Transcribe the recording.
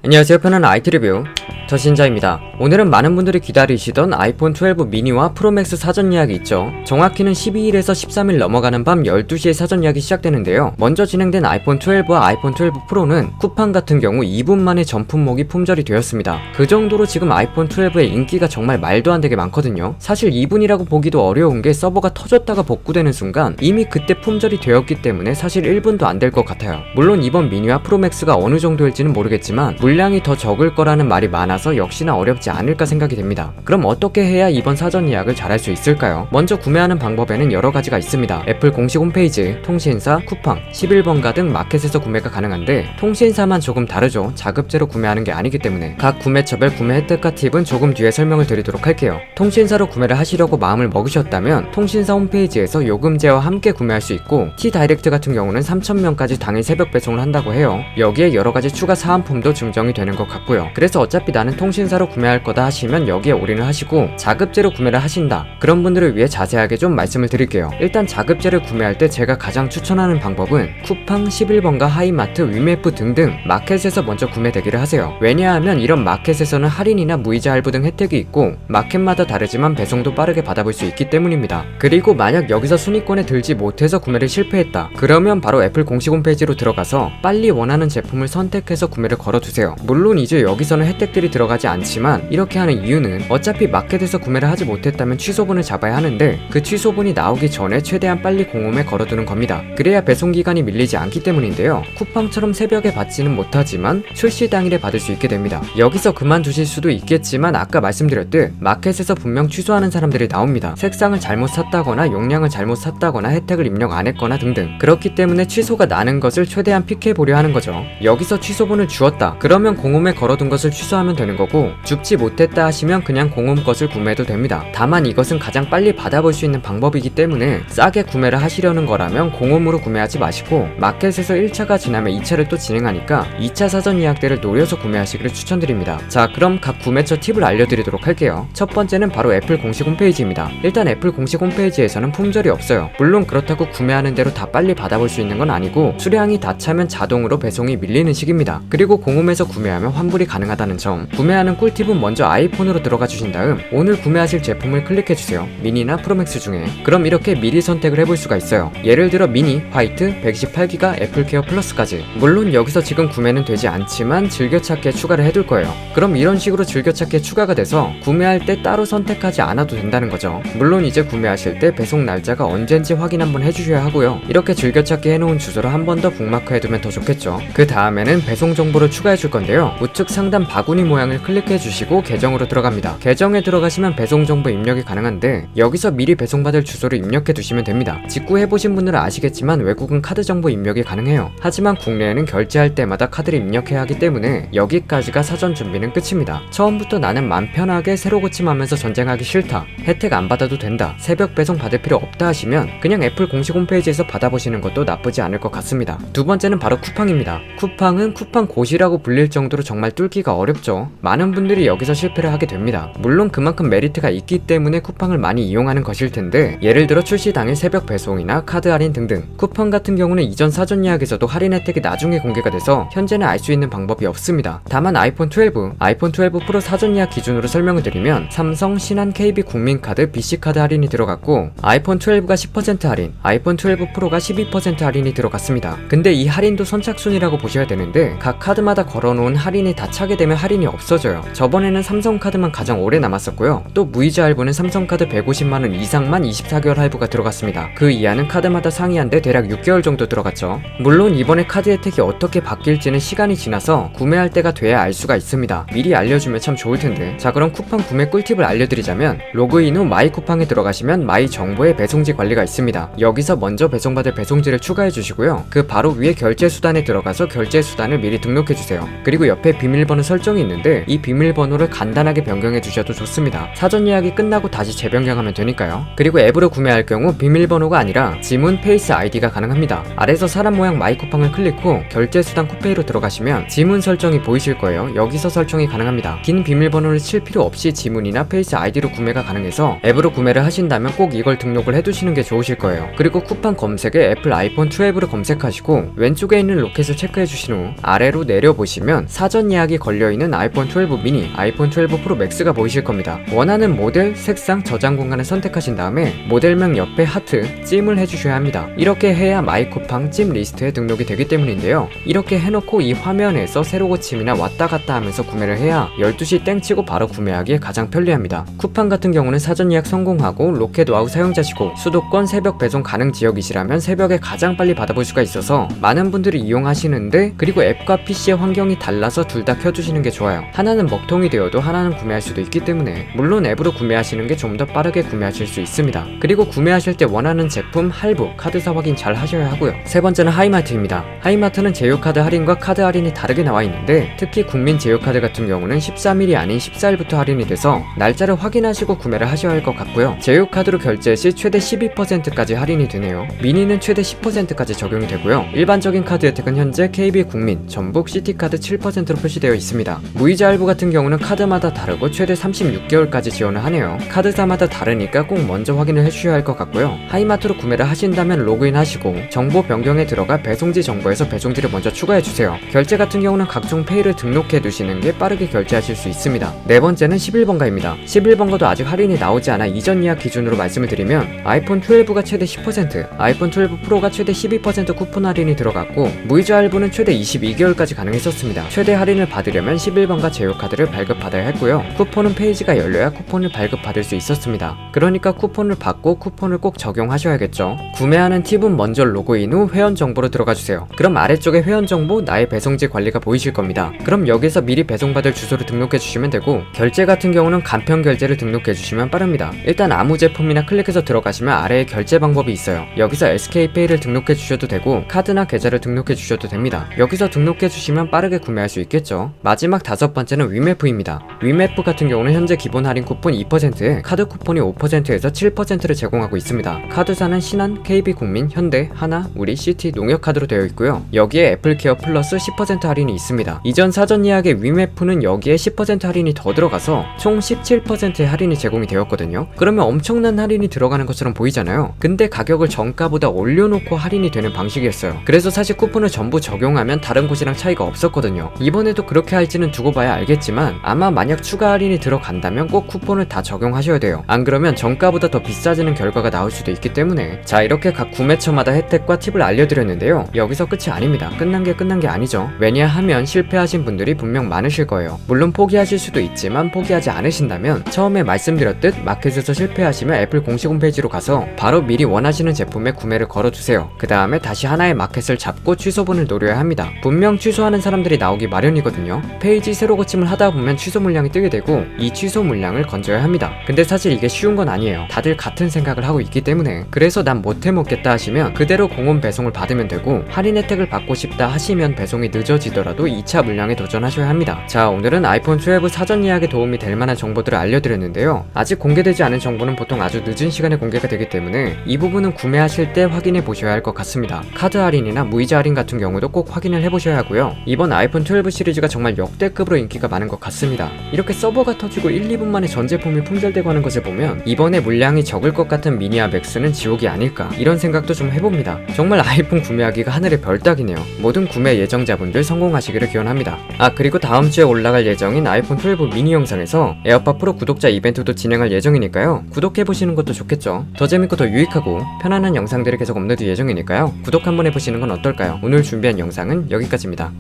안녕하세요. 편안한 IT 리뷰 저신자입니다. 오늘은 많은 분들이 기다리시던 아이폰 12 미니와 프로맥스 사전 예약이 있죠. 정확히는 12일에서 13일 넘어가는 밤 12시에 사전 예약이 시작되는데요. 먼저 진행된 아이폰 12와 아이폰 12 프로는 쿠팡 같은 경우 2분 만에 전 품목이 품절이 되었습니다. 그 정도로 지금 아이폰 12의 인기가 정말 말도 안 되게 많거든요. 사실 2분이라고 보기도 어려운 게 서버가 터졌다가 복구되는 순간 이미 그때 품절이 되었기 때문에 사실 1분도 안 될 것 같아요. 물론 이번 미니와 프로맥스가 어느 정도일지는 모르겠지만 물량이 더 적을 거라는 말이 많아서 역시나 어렵지 않을까 생각이 됩니다. 그럼 어떻게 해야 이번 사전 예약을 잘할 수 있을까요? 먼저 구매하는 방법에는 여러 가지가 있습니다. 애플 공식 홈페이지, 통신사, 쿠팡, 11번가 등 마켓에서 구매가 가능한데 통신사만 조금 다르죠. 자급제로 구매하는 게 아니기 때문에 각 구매처별 구매 혜택과 팁은 조금 뒤에 설명을 드리도록 할게요. 통신사로 구매를 하시려고 마음을 먹으셨다면 통신사 홈페이지에서 요금제와 함께 구매할 수 있고 T다이렉트 같은 경우는 3,000명까지 당일 새벽 배송을 한다고 해요. 여기에 여러 가지 추가 사은품도 증정이 되는 것 같고요. 그래서 어차피 나는 통신사로 구매할 거다 하시면 여기에 올인을 하시고 자급제로 구매를 하신다 그런 분들을 위해 자세하게 좀 말씀을 드릴게요. 일단 자급제를 구매할 때 제가 가장 추천하는 방법은 쿠팡, 11번가, 하이마트, 위메프 등등 마켓에서 먼저 구매 대기를 하세요. 왜냐하면 이런 마켓에서는 할인이나 무이자 할부 등 혜택이 있고 마켓마다 다르지만 배송도 빠르게 받아볼 수 있기 때문입니다. 그리고 만약 여기서 순위권에 들지 못해서 구매를 실패했다 그러면 바로 애플 공식 홈페이지로 들어가서 빨리 원하는 제품을 선택해서 구매를 걸어두세요. 물론 이제 여기서는 혜택들이 들어가지 않지만 이렇게 하는 이유는 어차피 마켓에서 구매를 하지 못했다면 취소분을 잡아야 하는데 그 취소분이 나오기 전에 최대한 빨리 공홈에 걸어두는 겁니다. 그래야 배송기간이 밀리지 않기 때문인데요. 쿠팡처럼 새벽에 받지는 못하지만 출시 당일에 받을 수 있게 됩니다. 여기서 그만두실 수도 있겠지만 아까 말씀드렸듯 마켓에서 분명 취소하는 사람들이 나옵니다. 색상을 잘못 샀다거나 용량을 잘못 샀다거나 혜택을 입력 안 했거나 등등. 그렇기 때문에 취소가 나는 것을 최대한 픽해보려 하는 거죠. 여기서 취소분을 주었다 그러면 공홈에 걸어둔 것을 취소하면 되는 거고 줍지 못했다 하시면 그냥 공홈 것을 구매해도 됩니다. 다만 이것은 가장 빨리 받아볼 수 있는 방법이기 때문에 싸게 구매를 하시려는 거라면 공홈으로 구매하지 마시고 마켓에서 1차가 지나면 2차를 또 진행하니까 2차 사전 예약대를 노려서 구매하시기를 추천드립니다. 자, 그럼 각 구매처 팁을 알려드리도록 할게요. 첫 번째는 바로 애플 공식 홈페이지입니다. 일단 애플 공식 홈페이지에서는 품절이 없어요. 물론 그렇다고 구매하는 대로 다 빨리 받아볼 수 있는 건 아니고 수량이 다 차면 자동으로 배송이 밀리는 식입니다. 그리고 공홈에서 구매하면 환불이 가능하다는 점. 구매하는 꿀팁은 먼저 아이폰으로 들어가 주신 다음 오늘 구매하실 제품을 클릭해주세요. 미니나 프로맥스 중에. 그럼 이렇게 미리 선택을 해볼 수가 있어요. 예를 들어 미니, 화이트, 128기가, 애플케어 플러스까지. 물론 여기서 지금 구매는 되지 않지만 즐겨찾기에 추가를 해둘 거예요. 그럼 이런 식으로 즐겨찾기에 추가가 돼서 구매할 때 따로 선택하지 않아도 된다는 거죠. 물론 이제 구매하실 때 배송 날짜가 언젠지 확인 한번 해주셔야 하고요. 이렇게 즐겨찾기 해놓은 주소로 한 번 더 북마크 해두면 더 좋겠죠. 그 다음에는 배송 정보를 추가해 줄 건데요. 우측 상단 바구니 모양을 클릭해 주시고 계정으로 들어갑니다. 계정에 들어가시면 배송 정보 입력이 가능한데 여기서 미리 배송받을 주소를 입력해 두시면 됩니다. 직구 해보신 분들은 아시겠지만 외국은 카드 정보 입력이 가능해요. 하지만 국내에는 결제할 때마다 카드를 입력해야 하기 때문에 여기까지가 사전 준비는 끝입니다. 처음부터 나는 맘 편하게 새로 고침하면서 전쟁하기 싫다, 혜택 안 받아도 된다, 새벽 배송 받을 필요 없다 하시면 그냥 애플 공식 홈페이지에서 받아보시는 것도 나쁘지 않을 것 같습니다. 두 번째는 바로 쿠팡입니다. 쿠팡은 쿠팡 고시라고 불릴 정도로 정말 뚫기가 어렵죠. 많은 분들이 여기서 실패를 하게 됩니다. 물론 그만큼 메리트가 있기 때문에 쿠팡을 많이 이용하는 것일 텐데 예를 들어 출시 당일 새벽 배송이나 카드 할인 등등. 쿠팡 같은 경우는 이전 사전 예약에서도 할인 혜택이 나중에 공개가 돼서 현재는 알 수 있는 방법이 없습니다. 다만 아이폰 12, 아이폰 12 프로 사전 예약 기준으로 설명을 드리면 삼성, 신한, KB 국민카드, BC카드 할인이 들어갔고 아이폰 12가 10% 할인, 아이폰 12 프로가 12% 할인이 들어갔습니다. 근데 이 할인도 선착순이라고 보셔야 되는데 각 카드마다 걸어놓은 할인이 다 차게 되면 할인이 없어져요. 저번에는 삼성카드만 가장 오래 남았었고요. 또 무이자 할부는 삼성카드 150만원 이상만 24개월 할부가 들어갔습니다. 그 이하는 카드마다 상이한데 대략 6개월 정도 들어갔죠. 물론 이번에 카드 혜택이 어떻게 바뀔지는 시간이 지나서 구매할 때가 돼야 알 수가 있습니다. 미리 알려주면 참 좋을 텐데. 자, 그럼 쿠팡 구매 꿀팁을 알려드리자면 로그인 후 마이 쿠팡에 들어가시면 마이 정보에 배송지 관리가 있습니다. 여기서 먼저 배송받을 배송지를 추가해 주시고요. 그 바로 위에 결제 수단에 들어가서 결제 수단을 미리 등록해 주세요. 그리고 옆에 비밀번호 설정이 있는데 있는데 이 비밀번호를 간단하게 변경해 주셔도 좋습니다. 사전 예약이 끝나고 다시 재변경하면 되니까요. 그리고 앱으로 구매할 경우 비밀번호가 아니라 지문 페이스 아이디가 가능합니다. 아래서 사람 모양 마이 쿠팡을 클릭 후 결제 수단 쿠페이로 들어가시면 지문 설정이 보이실 거예요. 여기서 설정이 가능합니다. 긴 비밀번호를 칠 필요 없이 지문이나 페이스 아이디로 구매가 가능해서 앱으로 구매를 하신다면 꼭 이걸 등록을 해두시는 게 좋으실 거예요. 그리고 쿠팡 검색에 애플 아이폰 12를 검색하시고 왼쪽에 있는 로켓을 체크해 주신 후 아래로 내려보시면 사전 예약이 걸려있는 아이폰 12 미니, 아이폰 12 프로 맥스가 보이실 겁니다. 원하는 모델, 색상, 저장 공간을 선택하신 다음에 모델명 옆에 하트, 찜을 해주셔야 합니다. 이렇게 해야 마이쿠팡 찜 리스트에 등록이 되기 때문인데요. 이렇게 해놓고 이 화면에서 새로 고침이나 왔다 갔다 하면서 구매를 해야 12시 땡 치고 바로 구매하기에 가장 편리합니다. 쿠팡 같은 경우는 사전 예약 성공하고 로켓 와우 사용자시고 수도권 새벽 배송 가능 지역이시라면 새벽에 가장 빨리 받아볼 수가 있어서 많은 분들이 이용하시는데, 그리고 앱과 PC의 환경이 달라서 둘 다 켜두시는 게 좋아요. 하나는 먹통이 되어도 하나는 구매할 수도 있기 때문에 물론 앱으로 구매하시는 게 좀 더 빠르게 구매하실 수 있습니다. 그리고 구매하실 때 원하는 제품, 할부, 카드사 확인 잘 하셔야 하고요. 세 번째는 하이마트입니다. 하이마트는 제휴카드 할인과 카드 할인이 다르게 나와 있는데 특히 국민 제휴카드 같은 경우는 13일이 아닌 14일부터 할인이 돼서 날짜를 확인하시고 구매를 하셔야 할 것 같고요. 제휴카드로 결제 시 최대 12%까지 할인이 되네요. 미니는 최대 10%까지 적용이 되고요. 일반적인 카드 혜택은 현재 KB 국민, 전북, 시티카드 7%로 표시되어 있습니다. 무이자 할부 같은 경우는 카드마다 다르고 최대 36개월까지 지원을 하네요. 카드사마다 다르니까 꼭 먼저 확인을 해주셔야 할 것 같고요. 하이마트로 구매를 하신다면 로그인 하시고 정보 변경에 들어가 배송지 정보에서 배송지를 먼저 추가해주세요. 결제 같은 경우는 각종 페이를 등록해 두시는 게 빠르게 결제하실 수 있습니다. 네 번째는 11번가입니다. 11번가도 아직 할인이 나오지 않아 이전 예약 기준으로 말씀을 드리면 아이폰 12가 최대 10%, 아이폰 12 프로가 최대 12% 쿠폰 할인이 들어갔고 무이자 할부는 최대 22개월까지 가능했었습니다. 최대 할인을 받으려면 11번가 제휴카드를 발급받아야 했고요. 쿠폰은 페이지가 열려야 쿠폰을 발급받을 수 있었습니다. 그러니까 쿠폰을 받고 쿠폰을 꼭 적용하셔야겠죠. 구매하는 팁은 먼저 로그인 후 회원 정보로 들어가주세요. 그럼 아래쪽에 회원 정보, 나의 배송지 관리가 보이실 겁니다. 그럼 여기서 미리 배송받을 주소를 등록해 주시면 되고, 결제 같은 경우는 간편 결제를 등록해 주시면 빠릅니다. 일단 아무 제품이나 클릭해서 들어가시면 아래에 결제 방법이 있어요. 여기서 SK페이를 등록해 주셔도 되고 카드나 계좌를 등록해 주셔도 됩니다. 여기서 등록해 주시면 빠르게 구매할 수 있겠죠. 마지막 다섯 번째는 위메프입니다. 위메프 같은 경우는 현재 기본 할인 쿠폰 2%에 카드 쿠폰이 5%에서 7%를 제공하고 있습니다. 카드사는 신한, KB국민, 현대, 하나, 우리, 시티, 농협카드로 되어 있고요. 여기에 애플케어 플러스 10% 할인이 있습니다. 이전 사전 예약의 위메프는 여기에 10% 할인이 더 들어가서 총 17%의 할인이 제공이 되었거든요. 그러면 엄청난 할인이 들어가는 것처럼 보이잖아요. 근데 가격을 정가보다 올려놓고 할인이 되는 방식이었어요. 그래서 사실 쿠폰을 전부 적용하면 다른 곳이랑 차이가 없었거든요. 이번에도 그렇게 할지는 두고 봐야 알겠지만 아마 만약 추가 할인이 들어간다면 꼭 쿠폰을 다 적용하셔야 돼요. 안 그러면 정가보다 더 비싸지는 결과가 나올 수도 있기 때문에. 자, 이렇게 각 구매처마다 혜택과 팁을 알려드렸는데요. 여기서 끝이 아닙니다. 끝난 게 아니죠. 왜냐하면 실패하신 분들이 분명 많으실 거예요. 물론 포기하실 수도 있지만 포기하지 않으신다면 처음에 말씀드렸듯 마켓에서 실패하시면 애플 공식 홈페이지로 가서 바로 미리 원하시는 제품의 구매를 걸어두세요. 그 다음에 다시 하나의 마켓을 잡고 취소본을 노려야 합니다. 분명 취소하는 사람들이 나오기 마련이거든요. 페이지 새로 고침을 하다 보면 취소 물량이 뜨게 되고 이 취소 물량을 건져야 합니다. 근데 사실 이게 쉬운 건 아니에요. 다들 같은 생각을 하고 있기 때문에. 그래서 난 못해 먹겠다 하시면 그대로 공홈 배송을 받으면 되고, 할인 혜택을 받고 싶다 하시면 배송이 늦어지더라도 2차 물량에 도전하셔야 합니다. 자, 오늘은 아이폰 12 사전 예약에 도움이 될 만한 정보들을 알려드렸는데요. 아직 공개되지 않은 정보는 보통 아주 늦은 시간에 공개가 되기 때문에 이 부분은 구매하실 때 확인해 보셔야 할 것 같습니다. 카드 할인이나 무이자 할인 같은 경우도 꼭 확인을 해보셔야 하고요. 이번 아이폰 12 시리즈가 정말 역대급으로 인기가 많은 것 같습니다. 이렇게 서버가 터지고 1, 2분 만에 전 제품이 품절되고 하는 것을 보면 이번에 물량이 적을 것 같은 미니와 맥스는 지옥이 아닐까, 이런 생각도 좀 해봅니다. 정말 아이폰 구매하기가 하늘의 별 따기네요. 모든 구매 예정자분들 성공하시기를 기원합니다. 아, 그리고 다음 주에 올라갈 예정인 아이폰 12 미니 영상에서 에어팟 프로 구독자 이벤트도 진행할 예정이니까요. 구독해보시는 것도 좋겠죠. 더 재밌고 더 유익하고 편안한 영상들을 계속 업로드 예정이니까요. 구독 한번 해보시는 건 어떨까요? 오늘 준비한 영상은 여기까지입니다.